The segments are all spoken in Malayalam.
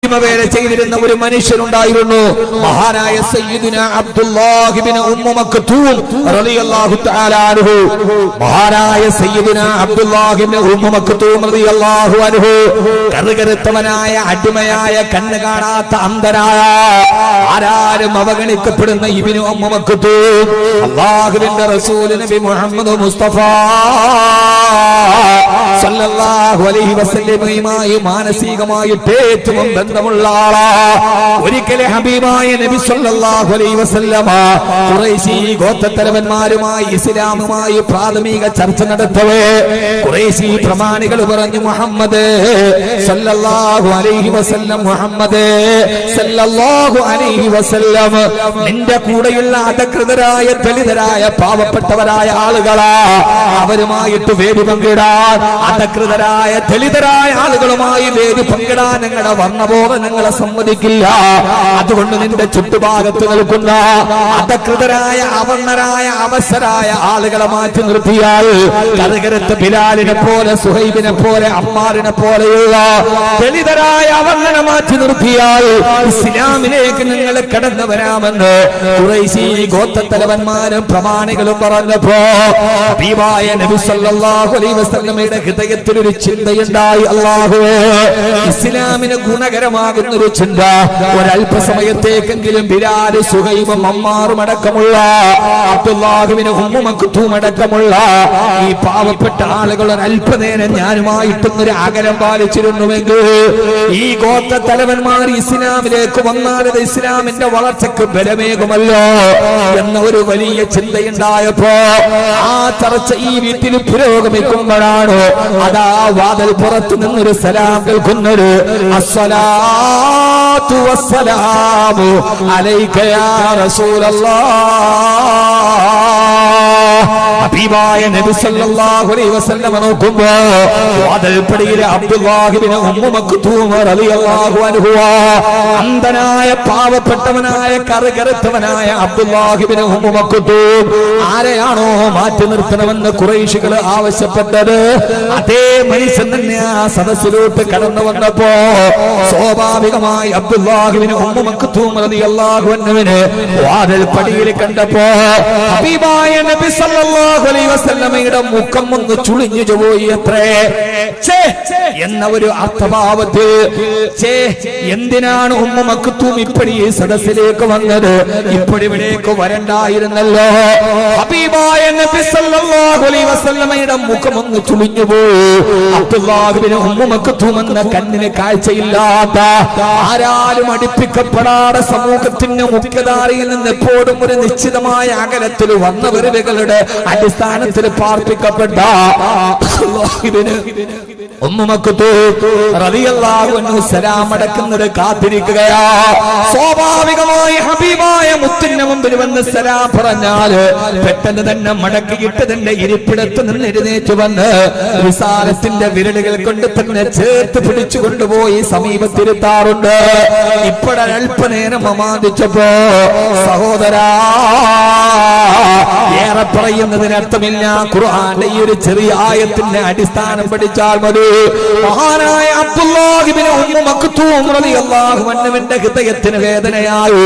അടിമവേല ചെയ്തിരുന്ന ഒരു മനുഷ്യനുണ്ടായിരുന്നു. മഹാനായ സയ്യിദുന അബ്ദുല്ലാഹ് ഇബ്നു ഉമ്മു മക്തൂം റളിയല്ലാഹു തആല അൻഹു. മഹാനായ സയ്യിദുന അബ്ദുല്ലാഹ് ഇബ്നു ഉമ്മു മക്തൂം റളിയല്ലാഹു അൻഹു കറുകറുത്തവനായ അടിമയായ കണ്ണ് കാണാത്ത അന്ധനായ ആരാരും അവഗണിക്കപ്പെടുന്ന ഇബ്നു ഉമ്മു മക്തൂം അല്ലാഹുവിന്റെ റസൂൽ നബി മുഹമ്മദ് മുസ്തഫ സല്ലല്ലാഹു അലൈഹി വസല്ലമയുമായി മാനസികമായിട്ട് ഏറ്റവും ബന്ധമുള്ള ആളാ. ഒരിക്കലെ ഹബീബായ നബി സല്ലല്ലാഹു അലൈഹി വസല്ലമ ഖുറൈശി ഗോത്രത്തലവന്മാരുമായി ഇസ്ലാമുമായി പ്രാഥമിക ചർച്ച നടത്തവേ ഖുറൈശി പ്രമാണികൾ പറഞ്ഞു, മുഹമ്മദ് സല്ലല്ലാഹു അലൈഹി വസല്ലം, മുഹമ്മദ് സല്ലല്ലാഹു അലൈഹി വസല്ലം നിന്റെ കൂടെയുള്ള അധകൃതരായ ദളിതരായ പാവപ്പെട്ടവരായ ആളുകളാ, അവരുമായിട്ട് വേദി പങ്കിടാൻ, അധകൃതരായ ദളിതരായ ആളുകളുമായി വേദി പങ്കിടാൻ ഞങ്ങളുടെ വർണ്ണബോധം ഞങ്ങളെ സമ്മതിക്കില്ല. അതുകൊണ്ട് നിന്റെ ചുറ്റുഭാഗത്ത് നിൽക്കുന്ന അധകൃതരായ അവർണരായ അവസരായ ആളുകളെ മാറ്റി നിർത്തിയാൽ കറുകറുത്ത ബിലാലിനെ പോലെ സുഹൈബിനെ പോലെ അമ്മാറിനെ പോലെയുള്ള ദളിതരായ അവർണനെ മാറ്റി നിർത്തിയാൽ ഇസ്ലാമിലേക്ക് നിങ്ങൾ കടന്നു വരാമെന്ന് ഖുറൈശി ഗോത്രത്തലവന്മാരും പ്രമാണികളും പറഞ്ഞപ്പോ ഹബീബായ നബി സല്ലല്ലാഹു അലൈഹി വസല്ലമയുടെ ഹൃദയത്തിൽ ഒരു ചിന്തയുണ്ടായി. അല്ലാഹുവേ, ഇസ്ലാമിന് ഗുണകരമാകുന്ന ഒരു ചിന്ത ഒരല്പസമയത്തേക്കെങ്കിലും ബിലാല് സുഹൈബും അമ്മാറും അടക്കമുള്ള അബ്ദുല്ലാഹ് ഇബ്നു ഉമ്മു മക്തൂം അടക്കമുള്ള ഈ പാവപ്പെട്ട ആളുകൾ ഒരല്പനേരം ഞാനുമായിട്ടൊന്നൊരു അകലം പാലിച്ചിരുന്നുവെങ്കിൽ ഈ ഗോത്ര തലവന്മാർ ഇസ്ലാമിലേക്ക് വന്നാലത് ഇസ്ലാമിന്റെ വളർച്ചയ്ക്ക് ബലമേകുമല്ലോ എന്ന ഒരു വലിയ ചിന്തയുണ്ടായപ്പോ ആ ചർച്ച ഈ വീട്ടിൽ പുരോഗമിക്കുമ്പോഴാണ് അതാ വാതിൽ പുറത്തു നിന്നൊരു സലാം കേൾക്കുന്നത്. അസ്സലാത്തു വസ്സലാമു അലൈക യാ റസൂലല്ലാഹ്. ഹബീബായ നബി സല്ലല്ലാഹു അലൈഹി വസല്ലം നോക്കുമ്പോ വാതിൽപ്പടിയിലെ അബ്ദുല്ലാഹ് ഇബ്നു ഉമ്മു മക്തൂം റളിയല്ലാഹു അൻഹു, അന്ധനായ പാവപ്പെട്ടവനായ കറുകറുത്തവനായ അബ്ദുല്ലാഹ് ഇബ്നു ഉമ്മു മക്തൂം ആരെയാണോ മാറ്റി നിർത്തണമെന്ന് ഖുറൈശികൾ ആവശ്യപ്പെട്ടത് അതേ മനുഷ്യൻ തന്നെ ആ സദസ്സിലോട്ട് കടന്നു വന്നപ്പോ സ്വാഭാവികമായി അബ്ദുല്ലാഹ് ഇബ്നു ഉമ്മു മക്തൂം റളിയല്ലാഹു അൻഹുവിനെ വാതിൽപ്പടിയിൽ കണ്ടപ്പോ ഹബീബായ നബി സല്ലല്ലാഹു അലൈഹി വസല്ലമയുടെ മുഖം ഒന്ന് ചുളിഞ്ഞു പോയി. അത്രേ എന്ന ഒരു അർത്ഥഭാവത്തിൽ എന്തിനാണ് ഉമ്മു മക്തൂം ഇപ്പടി സദസ്സിലേക്ക് വന്നത്? ഇപ്പോഴിവിടേക്ക് വരണ്ടായിരുന്നല്ലോ. ഹബീബായ നബി സല്ലല്ലാഹു അലൈഹി വസല്ലമയുടെ മുഖം ഒന്ന് ചുളിഞ്ഞു പോയി. അബ്ദുല്ലാഹ് ഇബ്നു ഉമ്മു മക്തൂം എന്ന കണ്ണിന് കാഴ്ചയില്ലാത്ത, ആരാലും അടുപ്പിക്കപ്പെടാതെ സമൂഹത്തിന്റെ മുഖ്യധാരയിൽ നിന്ന് എപ്പോഴും ഒരു നിശ്ചിതമായ അകലത്തിൽ വന്നവരുകളുടെ അടിസ്ഥാനത്തിൽ പാർപ്പിക്കപ്പെട്ട ഉമ്മു മക്തൂം റളിയല്ലാഹു അൻഹു സലാം അടക്കുന്നത് കാത്തിരിക്കുകയാ. സ്വാഭാവികമായി ഹബീബായ മുത്തിന്റെ മുമ്പിൽ വന്ന് സലാം പറഞ്ഞാല് പെട്ടെന്ന് തന്നെ മടക്കിയിട്ട് തന്റെ ഇരിപ്പിടത്ത് നിന്ന് എഴുന്നേറ്റ് വന്ന് വിസാലത്തിന്റെ വിരലുകൾ കൊണ്ട് തന്നെ ചേർത്ത് പിടിച്ചു കൊണ്ടുപോയി സമീപത്തിരുത്താറുണ്ട്. ഇപ്പോഴൽപ്പനേരം അമാദിച്ചപ്പോ സഹോദരാ, ഏറെ പറയുന്നതിനർത്ഥമില്ല. ഖുർആന്റെ ഈ ഒരു ചെറിയ ആയത്തിന്റെ അടിസ്ഥാനം പഠിച്ചാൽ മതി. മഹാനായ അബ്ദുല്ലാഹ് ഇബ്നു ഉമ്മു മക്തൂം റളിയല്ലാഹു അൻഹുവിന്റെ ഹൃദയത്തിന് വേദനയായി.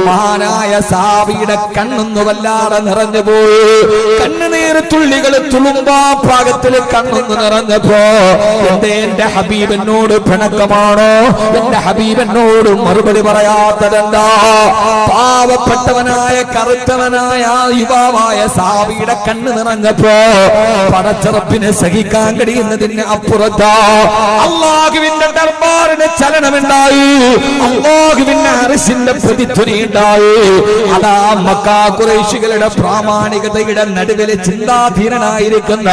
മഹാനായ സഹാബിയുടെ കണ്ണൊന്നു വല്ലാതെ നിറഞ്ഞുപോയി. കണ്ണുനീർ തുള്ളികൾ തുളുമ്പാ പാകത്തിൽ കണ്ണൊന്നു നിറഞ്ഞപ്പോ എന്റെ ഹബീബിനോട് പിണക്കമാണോ? എന്റെ ഹബീബിനോട് മറുപടി പറയാത്തതെന്താ? പാവപ്പെട്ടവനായ കറുത്തവനായ യുവാവായ സഹാബിയുടെ കണ്ണ് നിറഞ്ഞപ്പോ പടച്ചറപ്പിനെ സഹിക്കാൻ കഴിയുന്നതിന് അപ്പുറത്താ അല്ലാഹുവിന്റെ ദർബാറിന് ചലനമുണ്ടായി. അല്ലാഹുവിന്റെ അർശിന്റെ പ്രതിധ്വനി ഉണ്ടായി. അതാ മക്ക ഖുറൈശികളുടെ പ്രാമാണികതയുടെ നടുവിലെ ചിന്താധീരനായിരിക്കുന്ന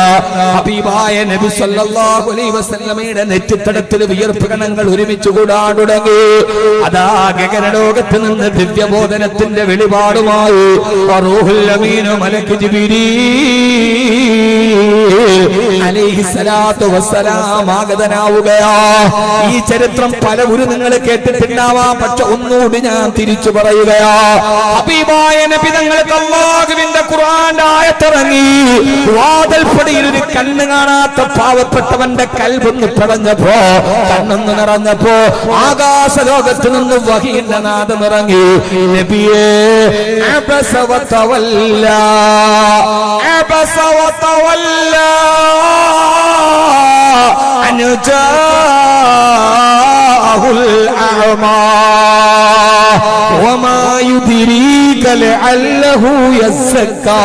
ഹബീബായ നബി സല്ലല്ലാഹു അലൈഹി വസല്ലമയുടെ നെറ്റിത്തടത്തിൽ വിയർപ്പ് കണങ്ങൾ ഒരുമിച്ച് കൂടാൻ തുടങ്ങി. അതാ ഗഗനലോകത്ത് നിന്ന് ദിവ്യബോധനത്തിന്റെ വെളിപാടുമായി റൂഹുൽ അമീൻ മലക്ക് ജിബ്രീൽ അലൈഹിസ്സലാത്തു വസ്സലാം സലാമാഗതനാവുകയാ. ഈ ചരിത്രം പലവരും നിങ്ങൾ കേട്ടിട്ടുണ്ടാവാം. പക്ഷെ ഒന്നുകൂടി ഞാൻ തിരിച്ചു പറയുകയാ. ഹബീബായ നബി തങ്ങൾക്ക് അല്ലാഹുവിന്റെ ഖുർആന്റെ ആയത്തിറങ്ങി. വാതിൽപ്പടിയിൽ ഒരു കണ്ണ് കാണാത്ത പാവപ്പെട്ടവന്റെ കൽബൊന്ന് പിടഞ്ഞപ്പോ, കണ്ണൊന്ന് നിറഞ്ഞപ്പോ, ആകാശ ലോകത്ത് നിന്ന് വഹീന്റെ നാദം ഇറങ്ങി. നബിയേ അബസ വതവല്ല, അബസ വതവല്ല അൻ ജാഅഹുൽ അഅമാ വമാ യുദ്രീക ലഅല്ലഹു യസ്സക്കാ.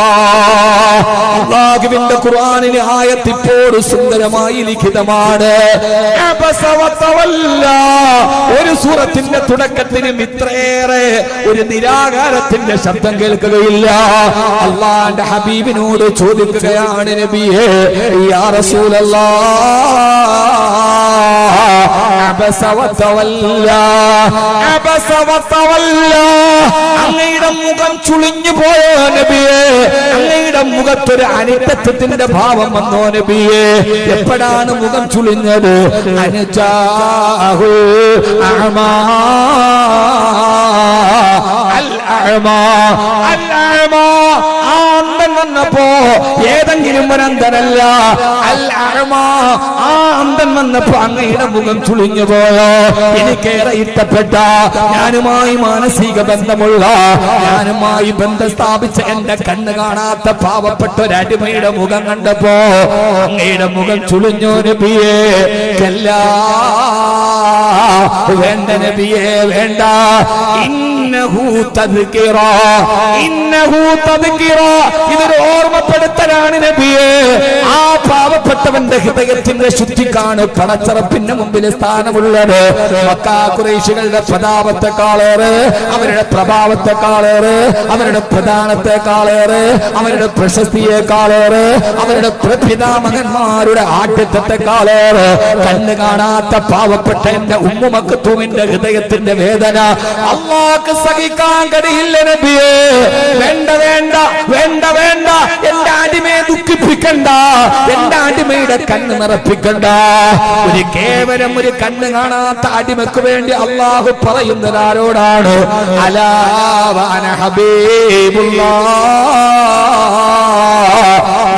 അല്ലാഹുവിന്റെ ഖുർആനിലെ ആയത്ത് ഇപ്പോൾ സുന്ദരമായി ലിഖിതമാണ്. അബസ വതവല്ല. ഒരു സൂറത്തിന്റെ തുടക്കത്തിന് ഇത്രയേറെ ഒരു നിരാകാരത്തിന്റെ ശബ്ദം കേൾക്കുകയില്ല. അല്ലാഹുവിന്റെ ഹബീബിനോട് ചോദിക്കുകയാണ്, നബിയേ യാ റസൂലല്ലാഹ് അബസ വതവല്ല, അബസ വതവല്ല. അങ്ങയുടെ മുഖം ചുളിഞ്ഞു പോയോ നബിയേ? അങ്ങയുടെ മുഖത്തൊരു അനിത്യത്വത്തിന്റെ ഭാവം വന്നോ നബിയേ? എപ്പോഴാണ് മുഖം ചുളിഞ്ഞത്? അനജാഹു അഅമാ, അൽ അഅമാ, അൽ അഅമാ. അന്ധൻ വന്നപ്പോ ഏതെങ്കിലും ഒരു അന്ധനല്ല, അൽ അഅമാ. ആ അന്ധൻ വന്നപ്പോ അങ്ങയുടെ മുഖം ചുളിഞ്ഞു പോയോ? എനിക്കേറെ ഇഷ്ടപ്പെട്ട, ഞാനുമായി മാനസിക ബന്ധമുള്ള, ഞാനുമായി ബന്ധം സ്ഥാപിച്ച എന്റെ കണ്ണ് കാണാത്ത പാവപ്പെട്ട ഒരടിമയുടെ മുഖം കണ്ടപ്പോ അങ്ങയുടെ മുഖം ചുളിഞ്ഞോ നബിയേ? കല്ലാ, വേണ്ട നബിയേ, വേണ്ട. ഇന്നഹു തദ്കിറ, ഇന്നഹു തദ്കിറ. ഇതൊരു ഓർമ്മപ്പെടുത്തലാണ് നബിയേ. ആ പാവപ്പെട്ടവന്റെ ഹൃദയത്തിന്റെ ശുദ്ധിക്കാണ് പടച്ചറപ്പിന്റെ മുമ്പിൽ സ്ഥാനമുള്ളത്. മക്കാ ഖുറൈശികളുടെ പ്രതാപത്തെക്കാളേറെ, അവരുടെ പ്രഭാവത്തെക്കാളേറെ, അവരുടെ പ്രധാനത്തെക്കാളേറെ, അവരുടെ പ്രശസ്തിയെക്കാളേറെ, അവരുടെ പിതാമഹന്മാരുടെ ആഠ്യത്വത്തെക്കാളേറെ കണ്ണ് കാണാത്ത പാവപ്പെട്ട എന്റെ ഉമ്മു മക്തൂമിന്റെ ഹൃദയത്തിന്റെ വേദന അല്ലാഹുക്ക് സഹിക്കാൻ കഴിയില്ല നബിയേ. വേണ്ട വേണ്ട വേണ്ട വേണ്ട. എന്റെ അടിമയെ ദുഃഖിപ്പിക്കണ്ട, എന്റെ അടിമയുടെ കണ്ണ് നിറപ്പിക്കണ്ട. ഒരു കേവലം ഒരു കണ്ണ് കാണാത്ത അടിമക്ക് വേണ്ടി അല്ലാഹു പറയുന്നത് ആരോടാണ്? അലാ വഅന ഹബീബുല്ലാഹ്,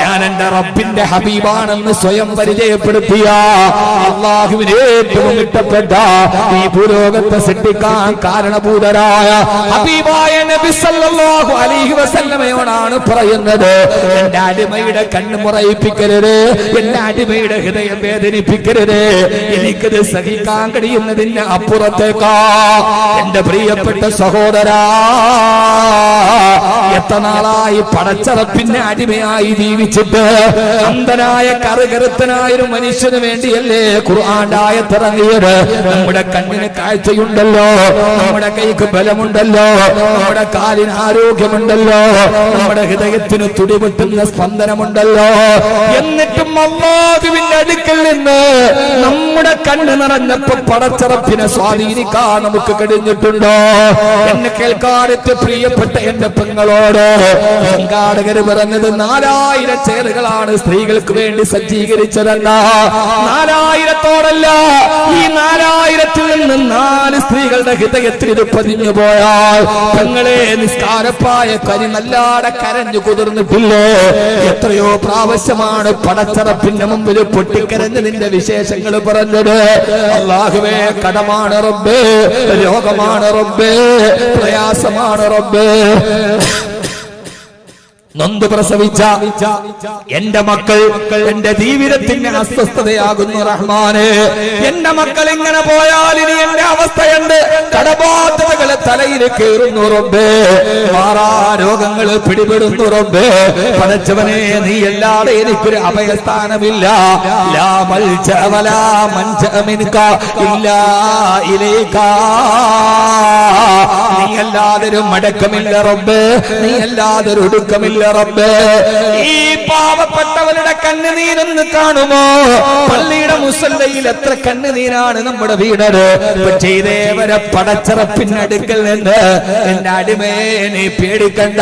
ഞാൻ എന്റെ റബ്ബിന്റെ ഹബീബാണെന്ന് സ്വയം പരിചയപ്പെടുത്തിയ, അല്ലാഹുവിന് ഏറ്റവും ഇഷ്ടപ്പെട്ട ഈ ഭൂലോകത്തെ സൃഷ്ടിക്കാൻ കാരണഭൂതരായ ഹബീബായ നബി സല്ലല്ലാഹു അലൈഹി വസല്ലമയോടാണ് പറയുന്നത്, എന്റെ അടിമയുടെ കണ്ണ് മുറയിപ്പിക്കരുത്, എന്റെ അടിമയുടെ ഹൃദയം വേദനിപ്പിക്കരുത്. എനിക്കത് സഹിക്കാൻ കഴിയുന്നതിന് അപ്പുറത്തേക്കാ. എന്റെ പ്രിയപ്പെട്ട സഹോദരാ, എത്ര നാളായി പടച്ചറപ്പിന്റെ അടിമയായി ജീവിച്ചിട്ട് അന്ധനായ കറുകറുത്തനായ ഒരു മനുഷ്യന് വേണ്ടിയല്ലേ ഖുർആന്റെ ആയത്തിറങ്ങിയത്? നമ്മുടെ കണ്ണിന് കാഴ്ചയുണ്ടല്ലോ, നമ്മുടെ കൈക്ക് ബലമുണ്ടല്ലോ, നമ്മുടെ കാലിന് ആരോഗ്യമുണ്ടല്ലോ, നമ്മുടെ ഹൃദയത്തിന് തുടിപൊട്ടുന്ന സ്പന്ദനമുണ്ടല്ലോ. എന്നിട്ടും അല്ലാഹുവിന്റെ അടുക്കൽ നിന്ന് നമ്മുടെ കണ്ണ് നിറഞ്ഞപ്പോ പടച്ചറപ്പിനെ സ്വാധീനിക്കാൻ നമുക്ക് കഴിഞ്ഞിട്ടുണ്ടോ? എന്നെ കേൾക്കാനത്തെ പ്രിയപ്പെട്ട എന്റെ പെങ്ങളോട് സംഘാടകര് പറഞ്ഞത് 4000 ചെയറുകളാണ് സ്ത്രീകൾക്ക് വേണ്ടി സജ്ജീകരിച്ചതല്ല. 4000-ഓടല്ല, ഈ 4000-ൽ നിന്ന് 4 സ്ത്രീകളുടെ ഹൃദയത്തിൽ ഇത് പതിഞ്ഞു പോയാൽ പെങ്ങളെ നിസ്കാരപ്പായ കരി നല്ലാടെ കരഞ്ഞു കുതിർന്നിട്ടില്ലേ? എത്രയോ പ്രാവശ്യമാണ് പടച്ചറപ്പിന്റെ മുമ്പിൽ പൊട്ടിക്കരഞ്ഞതിന്റെ വിശേഷങ്ങൾ പറഞ്ഞത്. അല്ലാഹുവേ, കടമാണ് റബ്ബേ, രോഗമാണ് റബ്ബേ, പ്രയാസമാണ് റബ്ബേ. നൊന്ത് പ്രസവിച്ച എന്റെ മക്കൾ എന്റെ ജീവിതത്തിന് അസ്വസ്ഥതയാകുന്നു റഹ്മാനെ. എന്റെ മക്കൾ ഇങ്ങനെ പോയാൽ ഇനി എന്റെ അവസ്ഥയുണ്ട്. കടബാധ്യതകളെ തലയിൽ കയറുന്നു റബ്ബേ, മാറാ രോഗങ്ങൾ പിടിപെടുന്നു റബ്ബേ. പടച്ചവനെ, നീ അല്ലാതെ എനിക്കൊരു അഭയസ്ഥാനമില്ല. ലാ മൽജഅ വലാ മൻജഅ മിൻക ഇല്ലാ ഇലൈക. നീ അല്ലാതെ ഒരു മടക്കമില്ല റബ്ബേ, നീ അല്ലാതെ ഒരു ഒടുക്കമില്ല റബ്ബേ. ഈ പാവപ്പെട്ടവരുടെ കണ്ണുനീരൊന്ന് കാണുമോ? പള്ളിയുടെ മുസല്ലയിൽ എത്ര കണ്ണുനീരാണ് നമ്മുടെ വീണത്. പക്ഷേ ഇതേവരെ പടച്ചറപ്പിനടുക്കൽ നിന്ന് എന്റെ അടിമയെ നീ പേടിക്കണ്ട,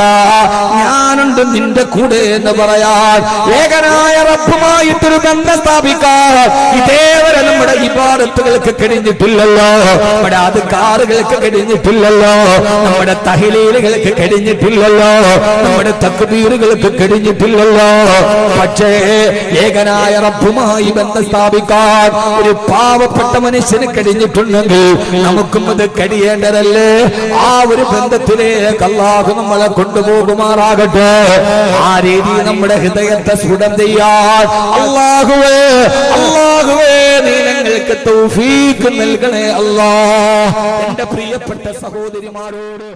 ഞാനുണ്ട് നിന്റെ കൂടെ എന്ന് പറയാൻ ഏകനായ റബ്ബുമായിട്ടൊരു ബന്ധം സ്ഥാപിക്കാൻ ഇതേവരെ നമ്മുടെ ഇബാദത്തുകൾക്ക് കഴിഞ്ഞിട്ടില്ലല്ലോ, നമ്മുടെ അദ്കാറുകൾക്ക് കഴിഞ്ഞിട്ടില്ലല്ലോ, നമ്മുടെ തഹ്ലീലുകൾക്ക് കഴിഞ്ഞിട്ടില്ലല്ലോ, നമ്മുടെ തക്ബീറുകൾക്ക് കഴിഞ്ഞിട്ടില്ലല്ലോ. പക്ഷേ ഏകനായ റബ്ബുമായി ബന്ധം സ്ഥാപിക്കാൻ ഒരു പാവപ്പെട്ട മനുഷ്യന് കഴിഞ്ഞിട്ടുണ്ടെങ്കിൽ നമുക്കും അത് കഴിയേണ്ടതല്ലേ? ആ ഒരു ബന്ധത്തിലേക്ക് അല്ലാഹു നമ്മളെ കൊണ്ടുപോകുമാറാകട്ടെ. ആ രീതി നമ്മുടെ ഹൃദയത്തെ സ്ഫുടം ചെയ്യാൻ അല്ലാഹുവേ, അല്ലാഹുവേ നീ ഞങ്ങൾക്ക് തൗഫീഖ് നൽകണേ അല്ലാഹ്. എന്റെ പ്രിയപ്പെട്ട സഹോദരിമാരോട്